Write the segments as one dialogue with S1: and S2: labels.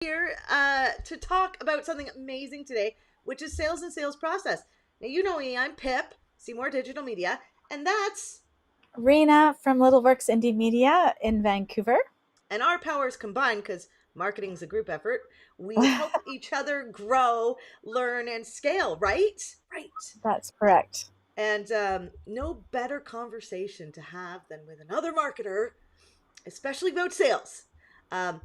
S1: Here to talk about something amazing today, which is sales and sales process. Now, you know me, I'm Pip, Seymour Digital Media, and that's,
S2: Rina from Little Works Indie Media in Vancouver.
S1: and our powers combined, because marketing is a group effort, we help each other grow, learn, and scale, right? Right.
S2: That's correct.
S1: And no better conversation to have than with another marketer, especially about sales. Um,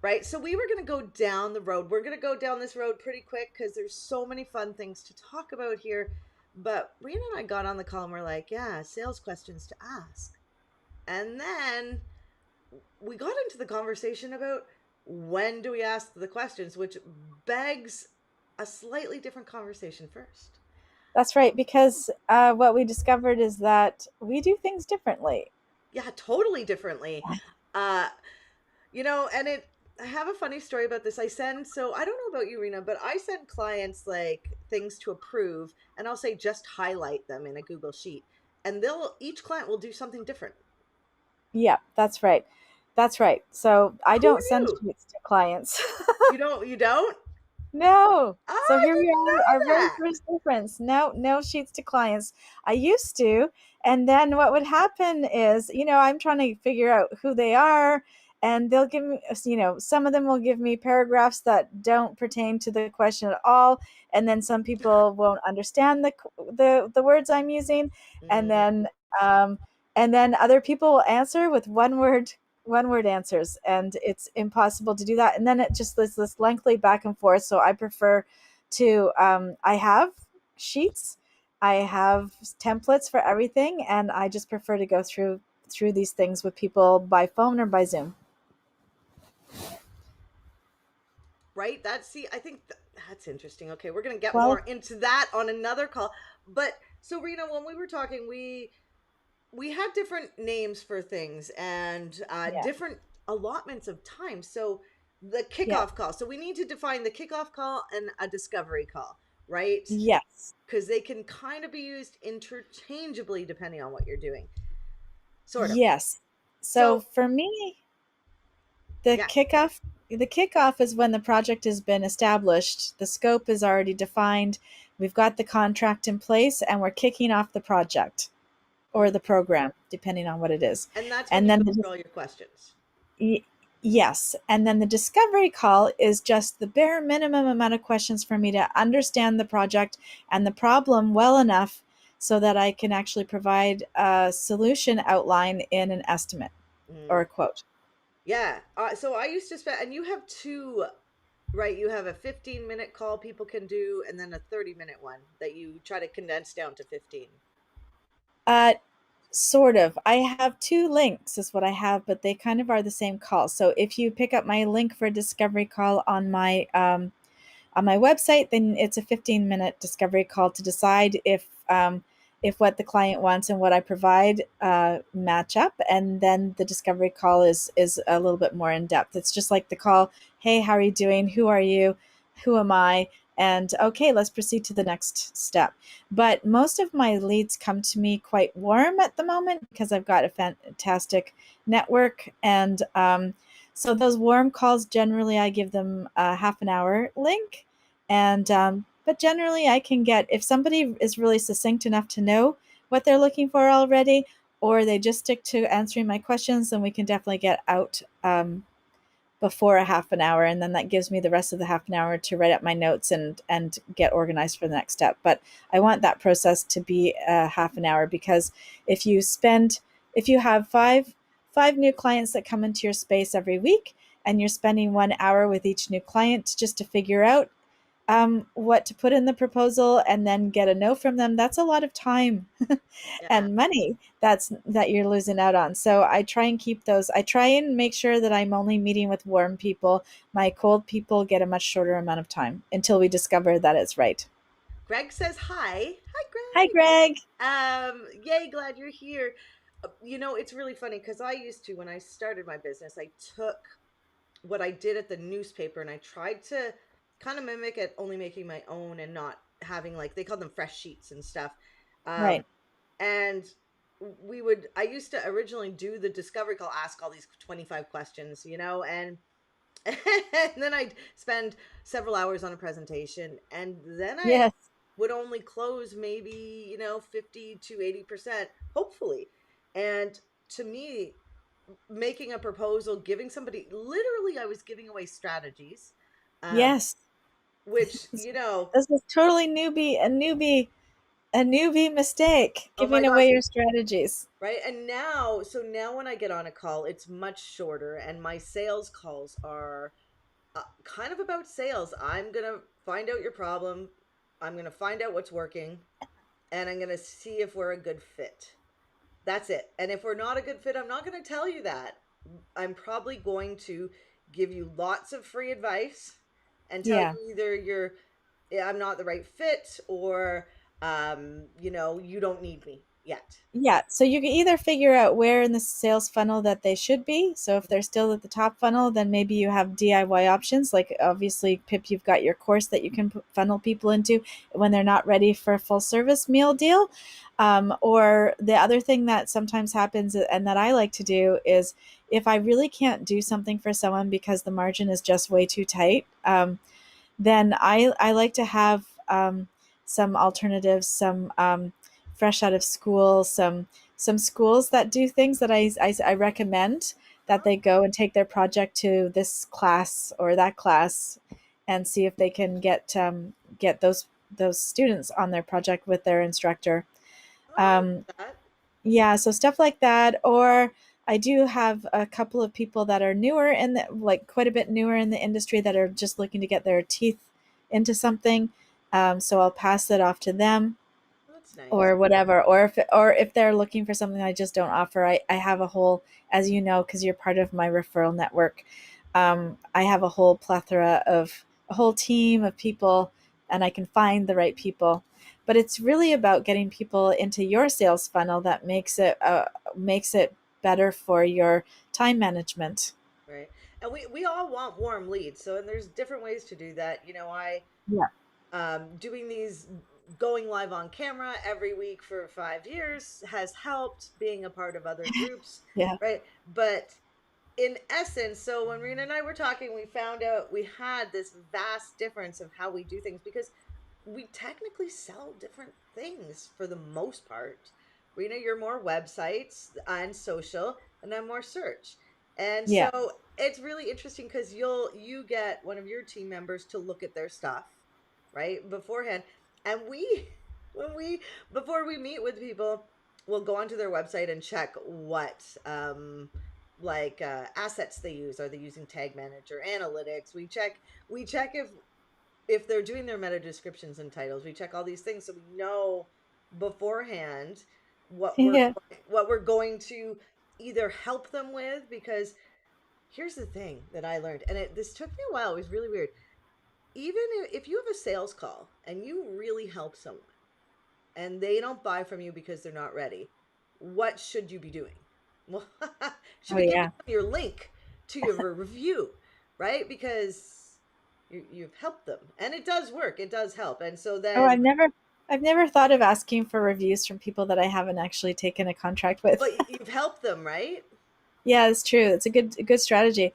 S1: right? So we were going to go down the road. We're going to go down this road pretty quick because there's so many fun things to talk about here. But Rena and I got on the call and we're like, yeah, sales questions to ask. And then we got into the conversation about when do we ask the questions, which begs a slightly different conversation first.
S2: That's right, because what we discovered is that we do things differently.
S1: Yeah, totally differently. Uh, and I have a funny story about this. So I don't know about you, Rena, but I send clients like things to approve, and I'll say just highlight them in a Google Sheet, and each client will do something different.
S2: Yeah, that's right. That's right. So I
S1: Who
S2: don't send
S1: knew?
S2: sheets to clients.
S1: You don't?
S2: No.
S1: Oh,
S2: So
S1: I
S2: here we
S1: didn't
S2: are, our
S1: know
S2: very
S1: that.
S2: first difference. No sheets to clients. I used to, and then what would happen is, I'm trying to figure out who they are, and they'll give me, some of them will give me paragraphs that don't pertain to the question at all, and then some people won't understand the words I'm using, and
S1: Mm,
S2: then um, other people will answer with one word answers, and it's impossible to do that, and then it just is this lengthy back and forth. So I prefer to I have sheets, I have templates for everything, and I just prefer to go through these things with people by phone or by Zoom.
S1: right? I think that's interesting. Okay, we're gonna get more
S2: Well,
S1: into that on another call. But so, Rena, when we were talking, we had different names for things and
S2: yeah,
S1: different allotments of time. So the
S2: yeah,
S1: kickoff call. So we need to define the kickoff call and a discovery call, right?
S2: yes,
S1: Because they can kind of be used interchangeably depending on what you're doing, sort of.
S2: yes. So
S1: So
S2: for me, the
S1: yeah,
S2: kickoff the kickoff is when the project has been established, the scope is already defined, we've got the contract in place, and we're kicking off the project or
S1: mm,
S2: the program, depending on what it is.
S1: and that's when
S2: And
S1: you
S2: then
S1: go through all your questions.
S2: yes. And then the discovery call is just the bare minimum amount of questions for me to understand the project and the problem well enough so that I can actually provide a solution outline in an estimate or
S1: Mm,
S2: a quote.
S1: yeah. So I used to spend, and you have two, right? You have a 15-minute call people can do, and then a 30-minute one that you try to condense down to 15.
S2: Uh, Sort of. I have two links, is what I have, but they kind of are the same call. So if you pick up my link for a discovery call on my website, then it's a 15-minute discovery call to decide if what the client wants and what I provide match up, and then the discovery call is a little bit more in depth. It's just like the call, hey, how are you doing? Who are you? Who am I? And okay, let's proceed to the next step. But most of my leads come to me quite warm at the moment because I've got a fantastic network, and so those warm calls, generally, I give them a half an hour link, and but generally, I can get, if somebody is really succinct enough to know what they're looking for already, or they just stick to answering my questions, then we can definitely get out before a half an hour, and then that gives me the rest of the half an hour to write up my notes and get organized for the next step. But I want that process to be a half an hour, because if you spend if you have five new clients that come into your space every week, and you're spending 1 hour with each new client just to figure out what to put in the proposal and then get a no from them, that's a lot of time
S1: Yeah.
S2: and money that you're losing out on. So I try and keep those. I try and make sure that I'm only meeting with warm people. My cold people get a much shorter amount of time until we discover that it's right.
S1: Greg says hi.
S2: Hi,
S1: Hi,
S2: Greg.
S1: Greg. Yay, glad you're here. It's really funny because I used to, when I started my business, I took what I did at the newspaper and I tried to kind of mimic it, only making my own and not having, like, they call them fresh sheets and stuff. Um,
S2: Right.
S1: and I used to originally do the discovery call, ask all these 25 questions, and and then I'd spend several hours on a presentation, and then I
S2: Yes.
S1: would only close maybe 50 to 80%, hopefully. And to me, making a proposal, giving somebody, literally I was giving away strategies, um
S2: Yes.
S1: which
S2: This, this is totally a newbie mistake,
S1: oh my
S2: giving
S1: gosh,
S2: away your strategies.
S1: right. And now, so now when I get on a call, it's much shorter, and my sales calls are kind of about sales. I'm gonna find out your problem, I'm gonna find out what's working, and I'm gonna see if we're a good fit. That's it. And if we're not a good fit, I'm not going to tell you that. I'm probably going to give you lots of free advice and tell
S2: Yeah.
S1: you either I'm not the right fit, or you don't need me yet.
S2: Yeah, so you can either figure out where in the sales funnel that they should be. So if they're still at the top funnel, then maybe you have DIY options. Like obviously, Pip, you've got your course that you can funnel people into when they're not ready for a full service meal deal. Or the other thing that sometimes happens and that I like to do is if I really can't do something for someone because the margin is just way too tight, then I like to have some alternatives, some fresh out of school, some schools that do things that I recommend that
S1: Oh,
S2: they go and take their project to this class or that class and see if they can get those students on their project with their instructor.
S1: oh, I
S2: Um,
S1: like that.
S2: yeah, so stuff like that. Or I do have a couple of people that are newer in the, like quite a bit newer in the industry that are just looking to get their teeth into something. So I'll pass it off to them
S1: Oh, that's nice.
S2: or whatever. Or if they're looking for something I just don't offer, I have a whole, as you know, because you're part of my referral network. I have a whole plethora of a whole team of people, and I can find the right people. But it's really about getting people into your sales funnel that makes it better for your time management.
S1: Right. And we all want warm leads. So, and there's different ways to do that. I
S2: Yeah.
S1: doing these, going live on camera every week for 5 years has helped, being a part of other groups,
S2: Yeah.
S1: right? But in essence, so when Rena and I were talking, we found out we had this vast difference of how we do things, because we technically sell different things for the most part. Rena, you're more websites and social, and I'm more search. And
S2: Yeah.
S1: so it's really interesting because you get one of your team members to look at their stuff, right, beforehand. And we when we before we meet with people, we'll go onto their website and check what assets they use. Are they using tag manager, analytics? We check if they're doing their meta descriptions and titles. We check all these things so we know beforehand what we're
S2: Yeah.
S1: what we're going to either help them with. Because here's the thing that I learned, and this took me a while. It was really weird. Even if you have a sales call and you really help someone and they don't buy from you because they're not ready, what should you be doing? Well, should
S2: Oh
S1: be giving
S2: yeah.
S1: them your link to your review, right? Because you've helped them, and it does work. It does help, and so
S2: Oh,
S1: then,
S2: I've never thought of asking for reviews from people that I haven't actually taken a contract with.
S1: but you've helped them, right?
S2: Yeah, it's true. It's a good strategy.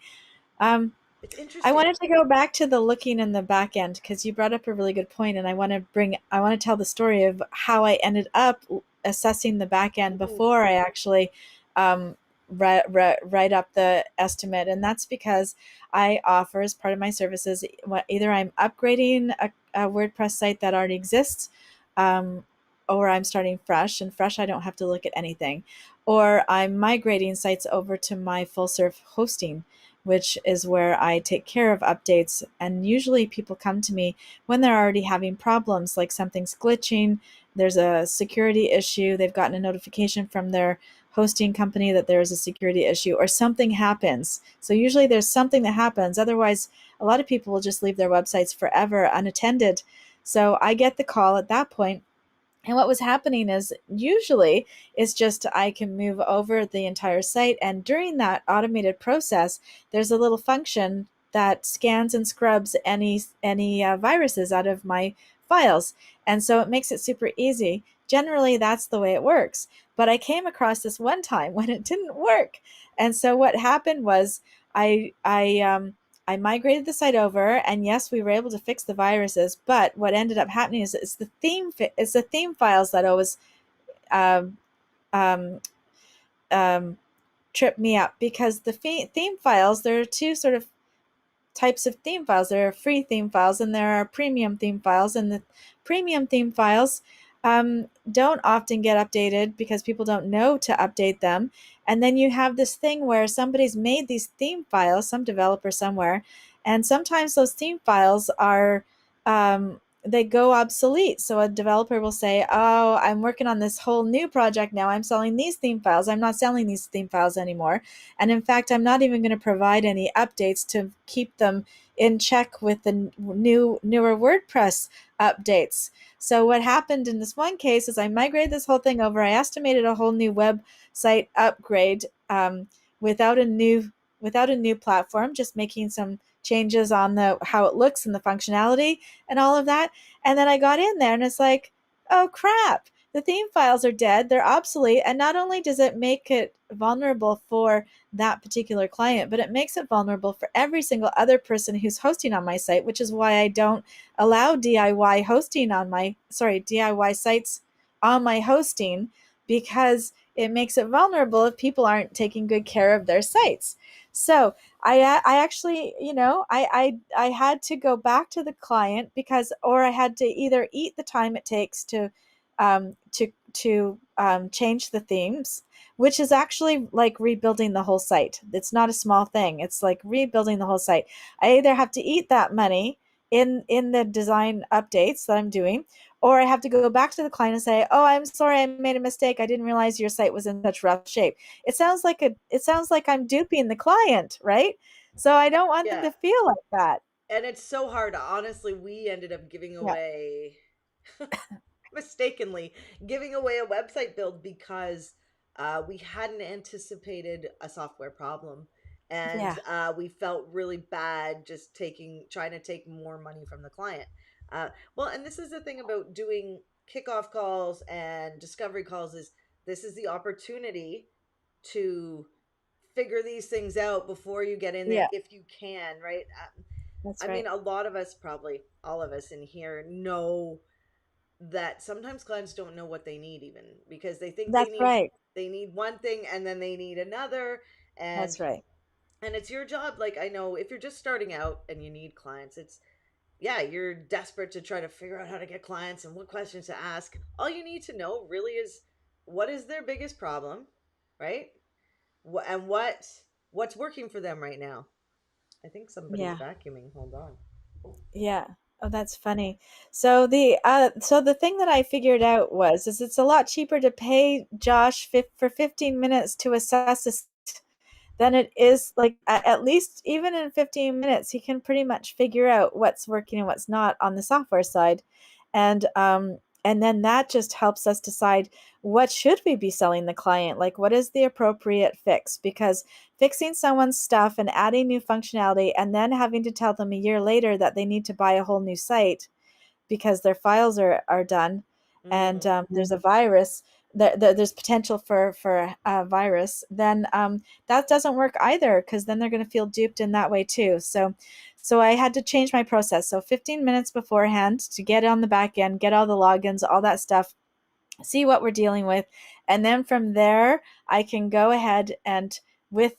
S2: Um,
S1: It's
S2: I
S1: interesting.
S2: wanted to go back to the looking in the back end because you brought up a really good point, and I want to tell the story of how I ended up assessing the back end
S1: Ooh,
S2: before I actually um, write up the estimate, and that's because I offer as part of my services either I'm upgrading a WordPress site that already exists, um, or I'm starting fresh, and fresh I don't have to look at anything, or I'm migrating sites over to my full serve hosting, which is where I take care of updates. And usually people come to me when they're already having problems, like something's glitching, there's a security issue, they've gotten a notification from their hosting company that there is a security issue, or something happens. So usually there's something that happens. Otherwise, a lot of people will just leave their websites forever unattended. So I get the call at that point, and what was happening is usually it's just I can move over the entire site. And during that automated process, there's a little function that scans and scrubs any viruses out of my files. And so it makes it super easy. Generally, that's the way it works. But I came across this one time when it didn't work. And so what happened was I I migrated the site over, and yes, we were able to fix the viruses. But what ended up happening is it's the theme files that always um, um, um, trip me up, because the theme files, there are two sort of types of theme files. There are free theme files and there are premium theme files. And the premium theme files don't often get updated because people don't know to update them. And then you have this thing where somebody's made these theme files, some developer somewhere, and sometimes those theme files are they go obsolete. So a developer will say, "Oh, I'm working on this whole new project now. I'm selling these theme files. I'm not selling these theme files anymore." And in fact, I'm not even going to provide any updates to keep them in check with the newer WordPress updates. So what happened in this one case is I migrated this whole thing over. I estimated a whole new website upgrade without a new platform, just making some changes on the how it looks and the functionality and all of that. And then I got in there and it's like, oh crap, the theme files are dead, they're obsolete. And not only does it make it vulnerable for that particular client, but it makes it vulnerable for every single other person who's hosting on my site, which is why I don't allow DIY sites on my hosting, because it makes it vulnerable if people aren't taking good care of their sites. So I actually, I had to go back to the client, because, or I had to either eat the time it takes to change the themes, which is actually like rebuilding the whole site. It's not a small thing. It's like rebuilding the whole site. I either have to eat that money in the design updates that I'm doing, or I have to go back to the client and say, "Oh, I'm sorry, I made a mistake. I didn't realize your site was in such rough shape." It sounds like I'm duping the client, right? So I don't want them
S1: Yeah.
S2: to feel like that.
S1: And it's so hard. Honestly, we ended up giving
S2: Yeah.
S1: away mistakenly giving away a website build because we hadn't anticipated a software problem, and
S2: Yeah.
S1: we felt really bad just trying to take more money from the client. Well, and this is the thing about doing kickoff calls and discovery calls, is this is the opportunity to figure these things out before you get in there
S2: Yeah.
S1: if you can, right?
S2: That's
S1: I mean,
S2: right.
S1: a lot of us, probably all of us in here, know that sometimes clients don't know what they need, even because they think
S2: That's right.
S1: they need one thing and then they need another. and
S2: That's right.
S1: and it's your job. Like, I know if you're just starting out and you need clients, it's, yeah, you're desperate to try to figure out how to get clients and what questions to ask. All you need to know really is what is their biggest problem, right? And what's working for them right now. I think somebody's
S2: Yeah.
S1: vacuuming. Hold on. Oh.
S2: Yeah. Oh, that's funny. So the thing that I figured out was is it's a lot cheaper to pay Josh for 15 minutes to assess a than it is, like, at least even in 15 minutes he can pretty much figure out what's working and what's not on the software side. And then that just helps us decide what should we be selling the client, like what is the appropriate fix, because fixing someone's stuff and adding new functionality and then having to tell them a year later that they need to buy a whole new site because their files are done, and
S1: Mm.
S2: there's a virus, there's potential for a virus, then that doesn't work either, because then they're going to feel duped in that way too. So I had to change my process. So 15 minutes beforehand to get on the back end, get all the logins, all that stuff, see what we're dealing with. And then from there, I can go ahead and, with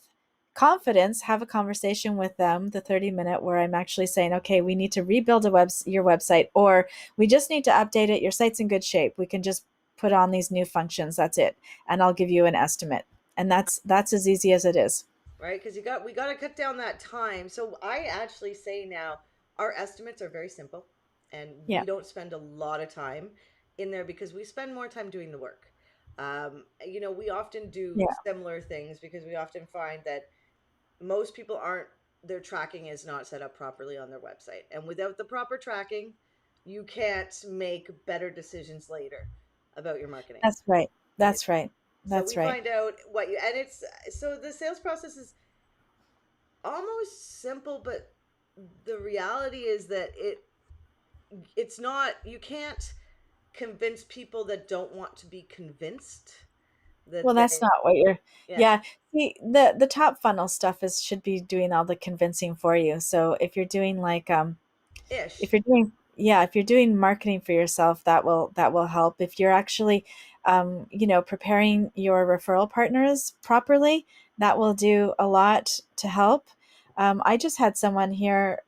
S2: confidence, have a conversation with them, the 30-minute, where I'm actually saying, okay, we need to rebuild your website, or we just need to update it. Your site's in good shape. We can just put on these new functions. That's it. And I'll give you an estimate. And that's as easy as it is.
S1: Right, because we got to cut down that time. So I actually say now our estimates are very simple, and
S2: Yeah.
S1: we don't spend a lot of time in there because we spend more time doing the work. We often do
S2: Yeah.
S1: similar things because we often find that most people aren't, their tracking is not set up properly on their website, and without the proper tracking, you can't make better decisions later about your marketing,
S2: That's right.
S1: right?
S2: That's right.
S1: So
S2: That's
S1: we
S2: right.
S1: find out what you, and it's, so the sales process is almost simple, but the reality is that it's not, you can't convince people that don't want to be convinced. that
S2: Well, that's
S1: they,
S2: not what you're.
S1: yeah,
S2: Yeah. See, the top funnel stuff is should be doing all the convincing for you. So if you're doing like if
S1: ish.
S2: you're doing yeah, if you're doing marketing for yourself, that will help. If you're actually preparing your referral partners properly, that will do a lot to help. I just had someone here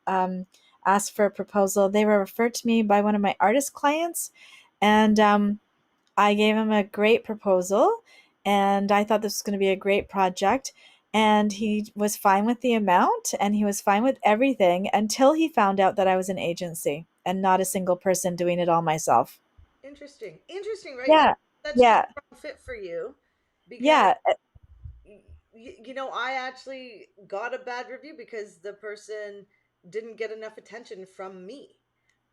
S2: ask for a proposal. They were referred to me by one of my artist clients, and I gave him a great proposal, and I thought this was going to be a great project. And he was fine with the amount, and he was fine with everything until he found out that I was an agency and not a single person doing it all myself.
S1: Interesting. Interesting, right?
S2: Yeah.
S1: That's just
S2: Yeah.
S1: the wrong fit for you because
S2: Yeah.
S1: I actually got a bad review because the person didn't get enough attention from me.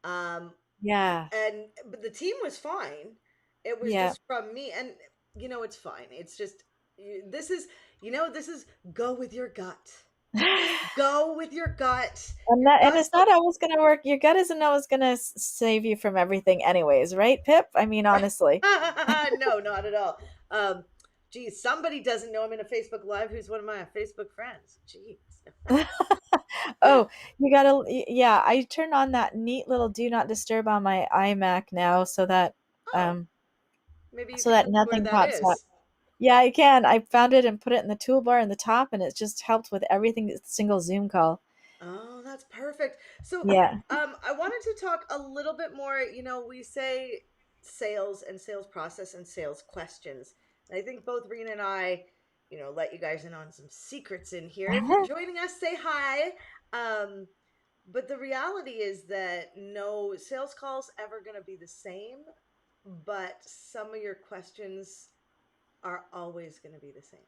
S1: Um,
S2: Yeah.
S1: and but the team was fine. It was
S2: Yeah.
S1: just from me, and it's fine. It's just this is this is go with your gut. Go with your gut.
S2: And
S1: Your
S2: that and
S1: gut.
S2: it's not always going to work. Your gut isn't always going to save you from everything anyways, right, Pip? I mean, honestly.
S1: No, not at all. Um, Geez, somebody doesn't know I'm in a Facebook Live. Who's one of my Facebook friends? Jeez.
S2: Oh, you gotta, yeah, I turn on that neat little do not disturb on my iMac now
S1: Oh,
S2: um,
S1: maybe you
S2: so
S1: could
S2: that
S1: tell me where
S2: nothing
S1: that
S2: pops up.
S1: is.
S2: Yeah, I can. I found it and put it in the toolbar in the top, and it just helped with everything. It's a single Zoom call.
S1: Oh, that's perfect. So,
S2: Yeah.
S1: I wanted to talk a little bit more. We say sales and sales process and sales questions. And I think both Rena and I, let you guys in on some secrets in here. If you're joining us, say hi. Um, but the reality is that no sales call's ever going to be the same, but some of your questions are always going to be the same.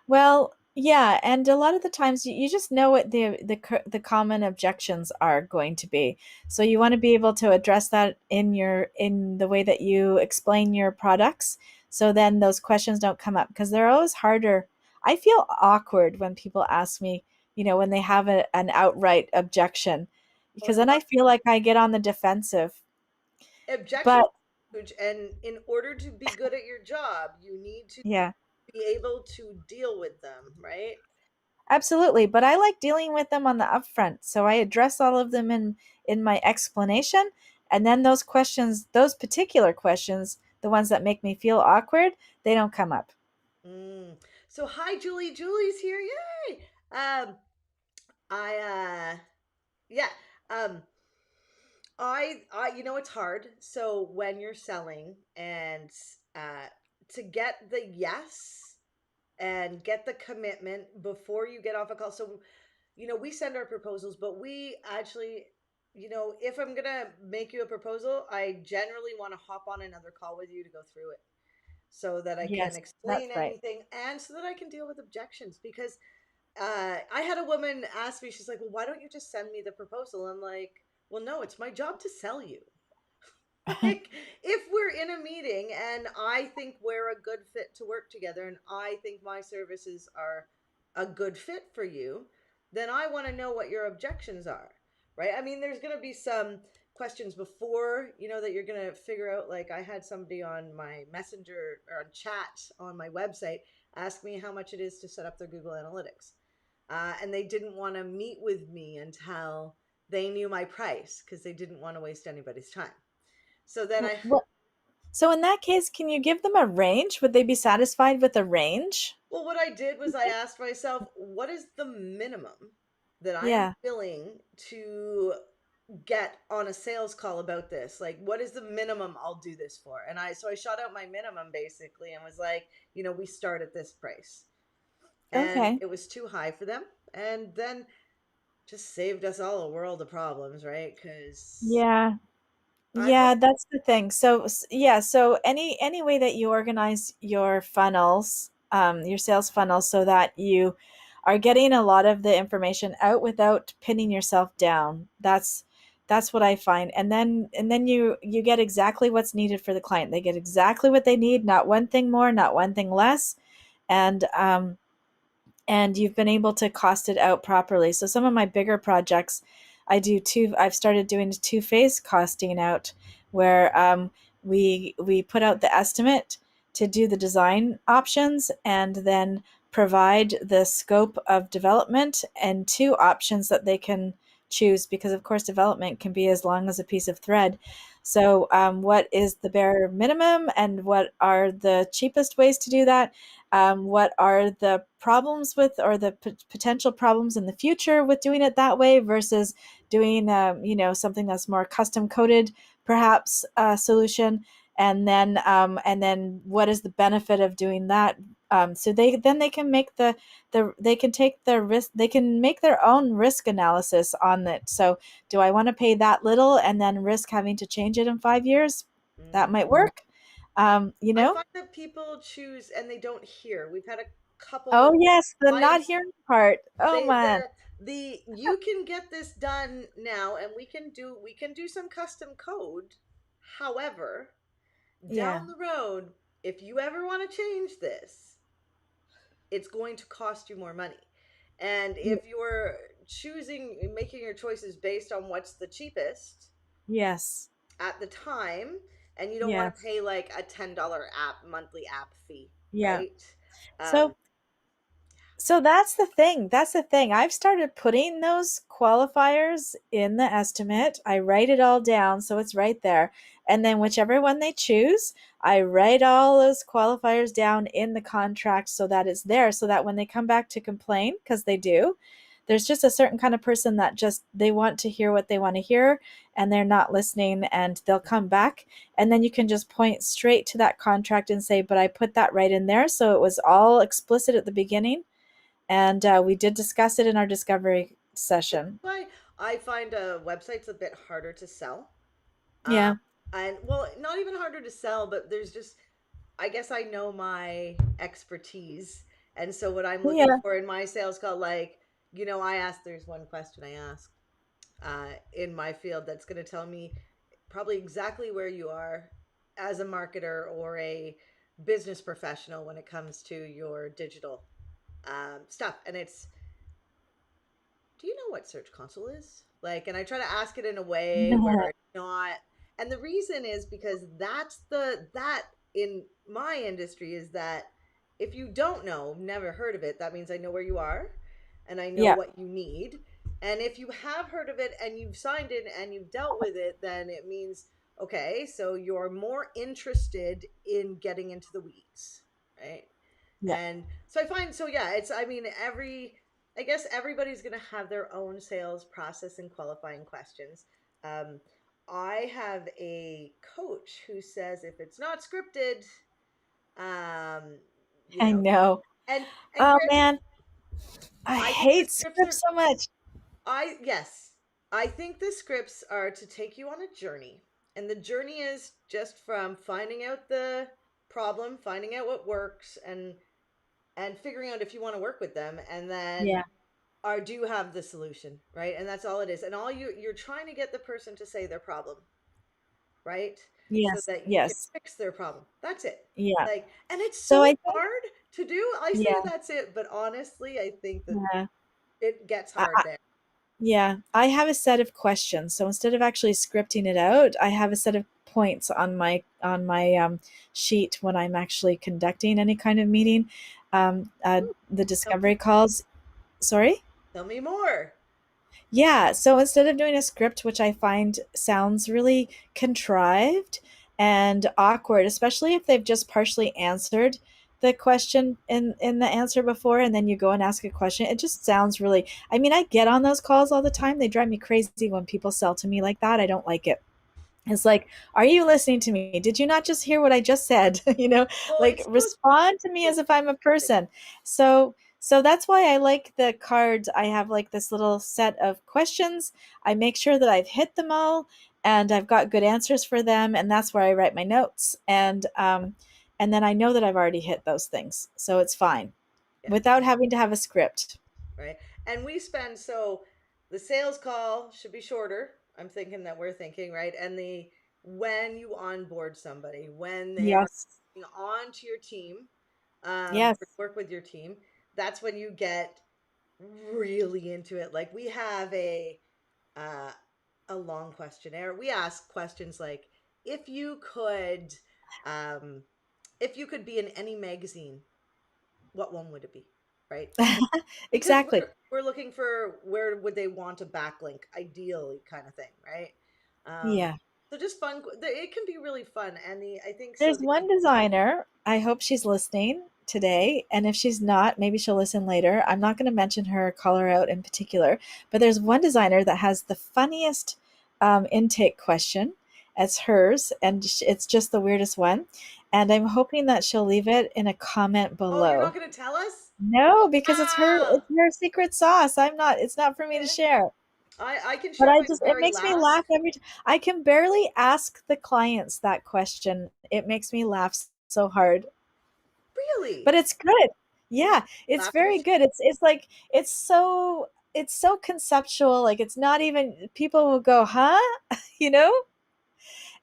S2: Well, yeah, and a lot of the times you just know what the common objections are going to be. So you want to be able to address that in the way that you explain your products. So then those questions don't come up because they're always harder. I feel awkward when people ask me, when they have an outright objection,
S1: Oh, I
S2: because then
S1: love
S2: I feel like I get on the defensive.
S1: objections
S2: But
S1: are huge, and in order to be good at your job, you need to
S2: yeah.
S1: be able to deal with them, right?
S2: Absolutely, but I like dealing with them on the upfront. So I address all of them in my explanation, and then those questions, those particular questions, the ones that make me feel awkward, they don't come up.
S1: Mm. So hi, Julie. Julie's here. Yay! I yeah. Um, it's hard. So when you're selling and uh, to get the yes and get the commitment before you get off a call. So we send our proposals, but we actually, if I'm gonna make you a proposal, I generally want to hop on another call with you to go through it so that I can
S2: Yes,
S1: explain
S2: that's right.
S1: anything and so that I can deal with objections. Because I had a woman ask me, she's like, "Well, why don't you just send me the proposal?" I'm like, "Well, no, it's my job to sell you." Like, if we're in a meeting and I think we're a good fit to work together and I think my services are a good fit for you, then I want to know what your objections are, right? I mean, there's going to be some questions before, that you're going to figure out. Like, I had somebody on my messenger or on chat on my website ask me how much it is to set up their Google Analytics. And they didn't want to meet with me until they knew my price because they didn't want to waste anybody's time. So then I,
S2: What? So in that case, can you give them a range? Would they be satisfied with a range?
S1: well, what I did was I asked myself, what is the minimum that I am
S2: Yeah.
S1: willing to get on a sales call about this? Like, what is the minimum I'll do this for? And so I shot out my minimum basically and was like, we start at this price. And
S2: Okay.
S1: it was too high for them. And then just saved us all a world of problems, right? Because
S2: Yeah.
S1: I thought,
S2: Yeah, that's the thing. So yeah, so any way that you organize your funnels, your sales funnels, so that you are getting a lot of the information out without pinning yourself down. That's what I find. And then you get exactly what's needed for the client. They get exactly what they need, not one thing more, not one thing less. And you've been able to cost it out properly. So some of my bigger projects, I've started doing two-phase costing out, where we put out the estimate, to do the design options and then provide the scope of development and two options that they can choose, because of course development can be as long as a piece of thread. So what is the bare minimum and what are the cheapest ways to do that? What are the problems with, or the potential problems in the future with doing it that way versus doing something that's more custom coded, perhaps a solution? And then what is the benefit of doing that? So they can make they can take the risk, they can make their own risk analysis on it. So do I want to pay that little and then risk having to change it in 5 years? That
S1: Mm.
S2: might work. you
S1: I
S2: know
S1: find that people choose and they don't hear. We've had a
S2: oh
S1: couple
S2: yes, the not
S1: clients.
S2: hearing part. Oh
S1: They
S2: man.
S1: the you can get this done now, and we can do some custom code. However,
S2: Yeah.
S1: down the road, if you ever want to change this, it's going to cost you more money. And
S2: Y-
S1: if you're making your choices based on what's the cheapest
S2: yes.
S1: at the time, and you don't want to
S2: Yes.
S1: pay like a $10 monthly app fee,
S2: Yeah.
S1: right? Um,
S2: So that's the thing. That's the thing. I've started putting those qualifiers in the estimate. I write it all down so it's right there. And then whichever one they choose, I write all those qualifiers down in the contract so that it's there, so that when they come back to complain, because they do, there's just a certain kind of person that just they want to hear what they want to hear and they're not listening, and they'll come back, and then you can just point straight to that contract and say, but I put that right in there, so it was all explicit at the beginning, and we did discuss it in our discovery
S1: That's
S2: session.
S1: why I find websites a bit harder to sell. Uh,
S2: Yeah.
S1: and well, not even harder to sell, but there's just, I guess I know my expertise. And so what I'm looking
S2: Yeah.
S1: for in my sales call, like, I asked, there's one question I asked in my field that's going to tell me probably exactly where you are as a marketer or a business professional when it comes to your digital stuff. And it's, do you know what Search Console is? Like, and I try to ask it in a way where it's not, and the reason is because that in my industry is that if you don't know, never heard of it, that means I know where you are and I know
S2: Yeah.
S1: what you need. And if you have heard of it and you've signed in and you've dealt with it, then it means, okay, so you're more interested in getting into the weeds, right?
S2: Yeah.
S1: And so I find, so yeah, it's, I mean, I guess everybody's going to have their own sales process and qualifying questions. Um, I have a coach who says if it's not scripted, um, you
S2: I
S1: know,
S2: know.
S1: and
S2: Oh
S1: granted,
S2: man, I
S1: I think the
S2: hate
S1: scripts are,
S2: scripts so much.
S1: yes, I think the scripts are to take you on a journey, and the journey is just from finding out the problem, finding out what works, and figuring out if you want to work with them, and then
S2: Yeah.
S1: are do you have the solution, right? And that's all it is. And all you're trying to get the person to say their problem, right? So
S2: Yes.
S1: that you can
S2: Yes.
S1: fix their problem. That's it.
S2: Yeah.
S1: Like, and it's
S2: So
S1: so
S2: I think,
S1: hard to do. I say
S2: yeah.
S1: that's it, but honestly, I think that
S2: Yeah.
S1: it gets
S2: I,
S1: hard there.
S2: Yeah, I have a set of questions. So instead of actually scripting it out, I have a set of points on my sheet when I'm actually conducting any kind of meeting.
S1: Ooh,
S2: The
S1: tell,
S2: discovery calls. Sorry.
S1: tell me more.
S2: Yeah, so instead of doing a script, which I find sounds really contrived and awkward, especially if they've just partially answered the question in the answer before, and then you go and ask a question, it just sounds really, I mean, I get on those calls all the time. They drive me crazy when people sell to me like that. I don't like it. It's like, are you listening to me? Did you not just hear what I just said?
S1: Well,
S2: Like
S1: it's supposed
S2: respond to me
S1: to
S2: as if I'm a
S1: be
S2: person. So that's why I like the cards. I have like this little set of questions. I make sure that I've hit them all and I've got good answers for them, and that's where I write my notes. And then I know that I've already hit those things. So it's fine
S1: yeah,
S2: without having to have a script.
S1: right. And we spend, so the sales call should be shorter. I'm thinking that we're thinking, right? And the when you onboard somebody, when they are
S2: Yes.
S1: on to your team,
S2: Yes.
S1: or work with your team, that's when you get really into it. Like we have uh, a long questionnaire. We ask questions like, if you could, um, if you could be in any magazine, what one would it be? Right? Because
S2: Exactly.
S1: we're looking for where would they want a backlink, ideally, kind of thing, right? Um,
S2: Yeah.
S1: so just fun. It can be really fun, and the I think so.
S2: There's one designer. I hope she's listening today. And if she's not, maybe she'll listen later. I'm not going to mention her, call her out in particular. But there's one designer that has the funniest intake question. It's hers, and it's just the weirdest one. And I'm hoping that she'll leave it in a comment
S1: Oh, you're not
S2: below.
S1: going to tell us?
S2: No, because
S1: Ah,
S2: it's her secret sauce. It's not for me to
S1: okay.
S2: share.
S1: I can
S2: But
S1: share
S2: I
S1: my
S2: just it
S1: very
S2: makes me laugh
S1: last.
S2: every time. I can barely ask the clients that question. It makes me laugh so hard. But
S1: Really?
S2: it's good.
S1: Yeah.
S2: Yeah, it's very
S1: Laughter's.
S2: good. It's like it's so conceptual. Like it's not even people will go, "Huh?" you know?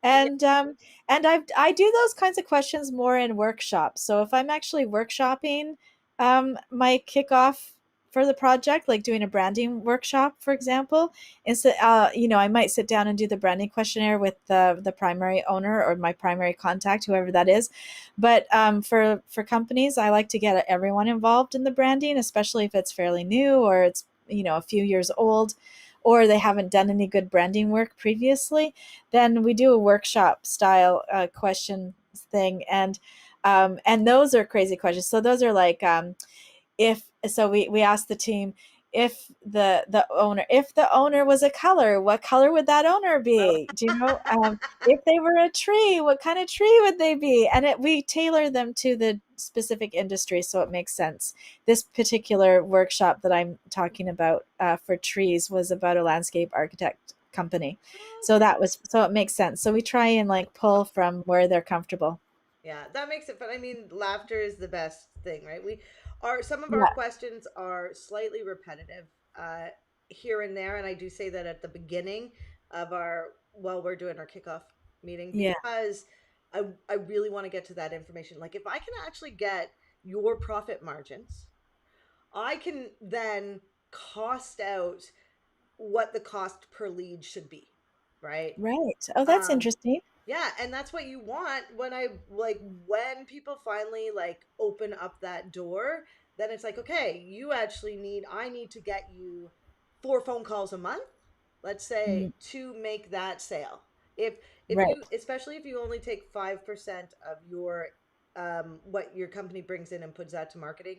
S1: Yeah.
S2: And I do those kinds of questions more in workshops. So if I'm actually workshopping my kickoff for the project, like doing a branding workshop, for example, instead, I might sit down and do the branding questionnaire with the primary owner or my primary contact, whoever that is. But for companies, I like to get everyone involved in the branding, especially if it's fairly new or it's a few years old, or they haven't done any good branding work previously. Then we do a workshop style question thing, and those are crazy questions. So those are like if so we asked the team, if the owner was a color, what color would that owner
S1: Oh.
S2: be? Do you know? If they were a tree, what kind of tree would they be? And we tailor them to the specific industry so it makes sense. This particular workshop that I'm talking about for trees was about a landscape architect company, so
S1: Okay.
S2: it makes sense. So we try and like pull from where they're comfortable.
S1: Yeah, that makes it fun. I mean, laughter is the best thing, right? We are some of our
S2: Yeah,
S1: questions are slightly repetitive uh here and there, and I do say that at the beginning of our while we're doing our kickoff meeting
S2: yeah,
S1: because I really want to get to that information. Like if I can actually get your profit margins, I can then cost out what the cost per lead should be, right?
S2: right. Oh, that's
S1: Um
S2: interesting.
S1: yeah, and that's what you want when I like when people finally like open up that door, then it's like, okay, you actually need I need to get you 4 phone calls a month, let's say,
S2: Mm,
S1: to make that sale. If
S2: right.
S1: you especially if you only take 5% of your what your company brings in and puts that to marketing,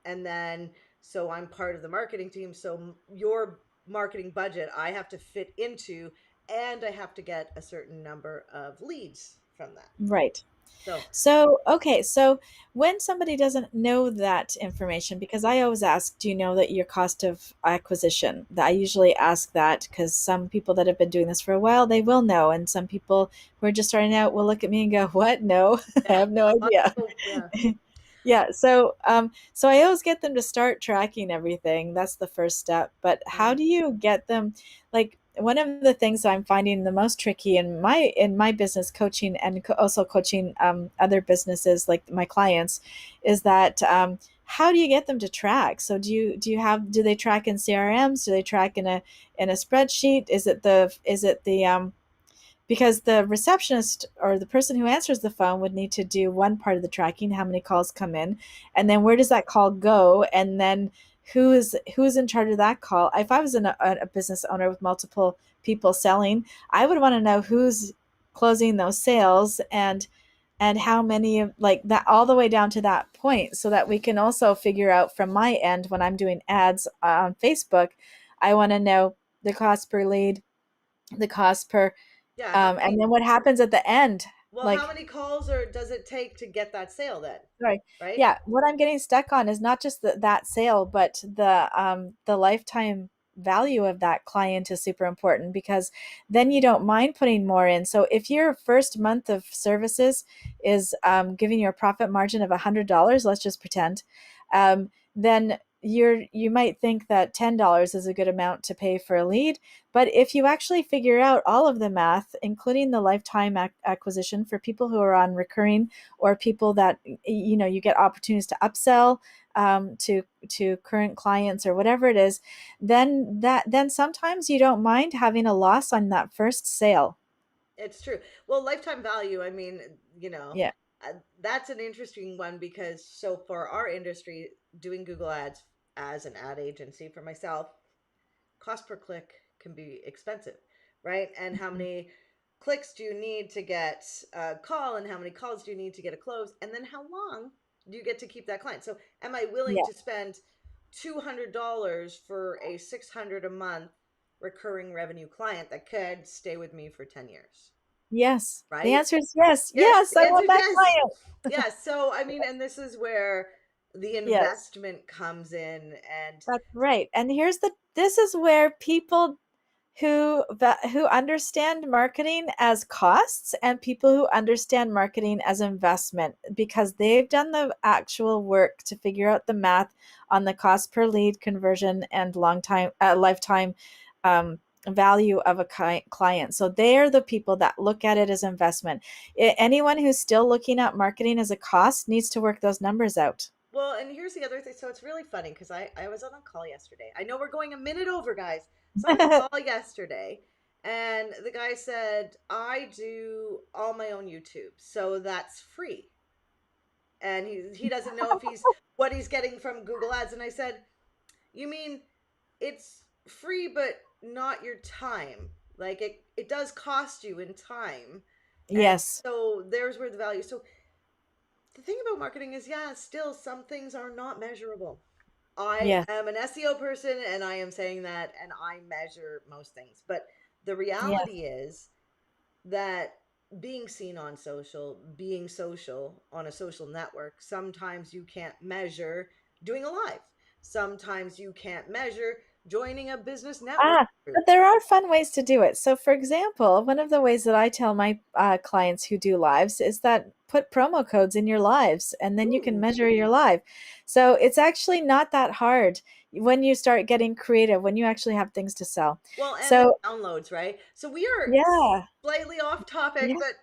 S1: and then so I'm part of the marketing team, so your marketing budget I have to fit into, and I have to get a certain number of leads from that.
S2: Right.
S1: So,
S2: So, okay, so when somebody doesn't know that information, because I always ask, do you know that your cost of acquisition? That I usually ask that because some people that have been doing this for a while, they will know. And some people who are just starting out will look at me and go, what? No, I
S1: yeah,
S2: have no
S1: a lot of
S2: idea.
S1: people, yeah.
S2: Yeah, so I always get them to start tracking everything. That's the first step. But how
S1: Mm.
S2: do you get them, like one of the things I'm finding the most tricky in my business coaching and also coaching other businesses like my clients is that how do you get them to track? So do they track in CRMs? Do they track in a spreadsheet? Is it the because the receptionist or the person who answers the phone would need to do one part of the tracking, how many calls come in, and then where does that call go, and then who's in charge of that call. If I was a business owner with multiple people selling, I would want to know who's closing those sales, and how many of like that all the way down to that point, so that we can also figure out from my end when I'm doing ads on Facebook, I want to know the cost per lead, the cost per
S1: Yeah, how
S2: and
S1: many
S2: then what happens at the end?
S1: well, how
S2: Like,
S1: many calls or does it take to get that sale then?
S2: sorry,
S1: Right?
S2: yeah, what I'm getting stuck on is not just that sale, but the lifetime value of that client is super important because then you don't mind putting more in. So if your first month of services is giving you a profit margin of $100, let's just pretend, then you might think that $10 is a good amount to pay for a lead. But if you actually figure out all of the math, including the lifetime acquisition for people who are on recurring, or people that you get opportunities to upsell to current clients or whatever it is, then sometimes you don't mind having a loss on that first sale.
S1: It's true. Well, lifetime value, I mean, you know,
S2: Yeah,
S1: That's an interesting one because so for our industry, doing Google Ads as an ad agency for myself, cost per click can be expensive, right? And how
S2: Mhm.
S1: many clicks do you need to get a call, and how many calls do you need to get a close, and then how long do you get to keep that client? So, am I willing
S2: Yeah.
S1: to spend $200 for a 600 a month recurring revenue client that could stay with me for 10 years,
S2: Yes. The
S1: right?
S2: answer is yes.
S1: Yes,
S2: Yes,
S1: the
S2: I
S1: answer
S2: want
S1: is
S2: that
S1: yes.
S2: client.
S1: Yeah, so I mean, and this is where the
S2: Yes.
S1: investment comes in, and
S2: That's right. And here's the this is where people who understand marketing as costs and people who understand marketing as investment, because they've done the actual work to figure out the math on the cost per lead conversion and long time lifetime um, value of a client. So they're the people that look at it as investment. Anyone who's still looking at marketing as a cost needs to work those numbers out.
S1: well, and here's the other thing. So it's really funny because I was on a call yesterday. I know we're going a minute over, guys. So on a call yesterday, and the guy said, I do all my own YouTube, so that's free. And he doesn't know if he's what he's getting from Google Ads. And I said, you mean it's free but not your time? Like it does cost you in time. And
S2: Yes.
S1: so there's where the value. So the thing about marketing is, yeah, still some things are not measurable. I
S2: Yes.
S1: am an SEO person and I am saying that, and I measure most things. But the
S2: Yes.
S1: reality is that being seen on social, being social on a social network, sometimes you can't measure doing a live. Sometimes you can't measure joining a business network
S2: Ah,
S1: group.
S2: but there are fun ways to do it. So, for example, one of the ways that I tell my clients who do lives is that put promo codes in your lives and then you can
S1: Ooh.
S2: measure your live. So, it's actually not that hard when you start getting creative, when you actually have things to sell.
S1: Well, and the
S2: So,
S1: downloads, right? So we are
S2: yeah,
S1: slightly off topic,
S2: yeah,
S1: but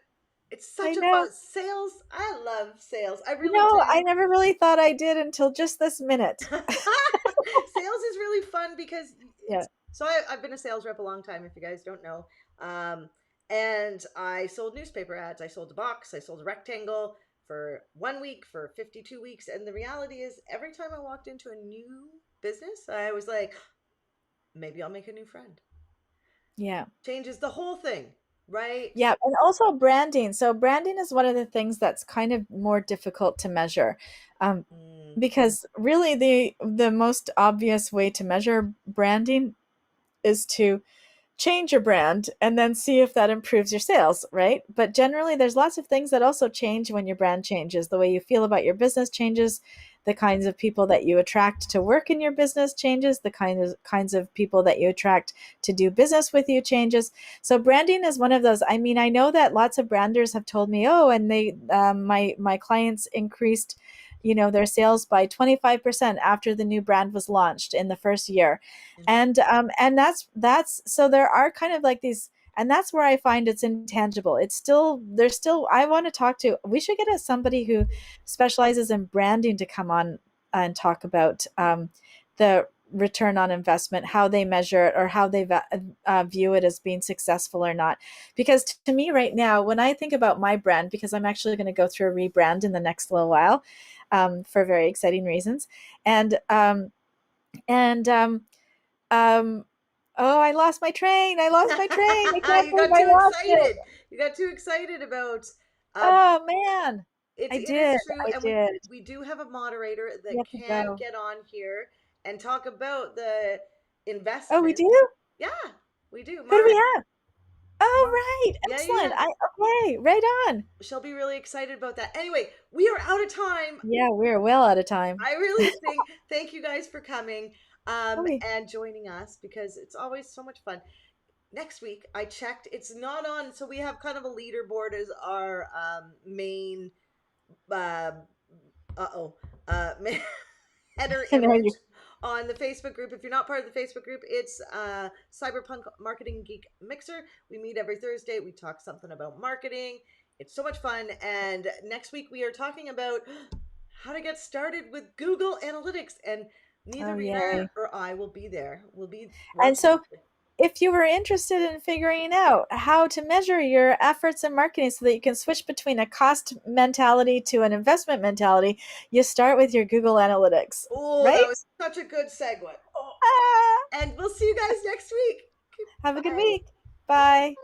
S1: it's
S2: I
S1: such a
S2: know.
S1: fun sales. I love sales. I
S2: You
S1: really
S2: know, I
S1: do.
S2: never really thought I did until just this minute.
S1: Sales is really fun because
S2: Yeah.
S1: it's so I've been a sales rep a long time, if you guys don't know. Um, and I sold newspaper ads. I sold a box. I sold a rectangle for 1 week, for 52 weeks. And the reality is, every time I walked into a new business, I was like, maybe I'll make a new friend.
S2: Yeah.
S1: Changes the whole thing, right?
S2: Yeah, and also branding. So branding is one of the things that's kind of more difficult to measure. Um,
S1: Mm,
S2: because really the most obvious way to measure branding is to change your brand and then see if that improves your sales, right? But generally, there's lots of things that also change when your brand changes. The way you feel about your business changes, the kinds of people that you attract to work in your business changes, the kinds of people that you attract to do business with you changes. So branding is one of those. I mean, I know that lots of branders have told me, oh, and they my clients increased their sales by 25% after the new brand was launched in the first year,
S1: interesting.
S2: and that's so there are kind of like these, and that's where I find it's intangible. It's still there's still I want to talk to we should get somebody who specializes in branding to come on and talk about the return on investment, how they measure it, or how they view it as being successful or not. Because to me right now, when I think about my brand, because I'm actually going to go through a rebrand in the next little while, for very exciting reasons, and and um, oh, I lost my train. I lost my train. I can't
S1: You
S2: believe
S1: got
S2: I
S1: too
S2: lost it.
S1: excited. You got too excited about uh,
S2: Oh man.
S1: it is true,
S2: I
S1: and we
S2: did.
S1: we do have a moderator
S2: We
S1: that
S2: have to
S1: can
S2: go.
S1: get on here and talk about the
S2: Oh, we
S1: investment.
S2: do?
S1: Yeah, we do.
S2: Who do
S1: Mara,
S2: we have? Oh,
S1: Mara.
S2: right.
S1: Yeah, yeah,
S2: Excellent.
S1: yeah.
S2: I okay, right on.
S1: She'll be really excited about that. Anyway, we are out of time.
S2: Yeah, we're well out of time.
S1: I really think thank you guys for coming
S2: Okay.
S1: and joining us because it's always so much fun. Next week I checked, it's not on, so we have kind of a leaderboard as our main uh uh-oh header
S2: I know
S1: image
S2: you.
S1: on the Facebook group. If you're not part of the Facebook group, it's Cyberpunk Marketing Geek Mixer. We meet every Thursday. We talk something about marketing. It's so much fun. And next week we are talking about how to get started with Google Analytics. And neither
S2: Oh,
S1: Rina
S2: yay.
S1: or I will be there. We'll be
S2: And
S1: working
S2: so
S1: with you.
S2: if you were interested in figuring out how to measure your efforts in marketing so that you can switch between a cost mentality to an investment mentality, you start with your Google Analytics,
S1: Oh, that
S2: right?
S1: was such a good segue. Oh,
S2: Ah,
S1: and we'll see you guys next week.
S2: have a good
S1: Bye.
S2: week. Bye.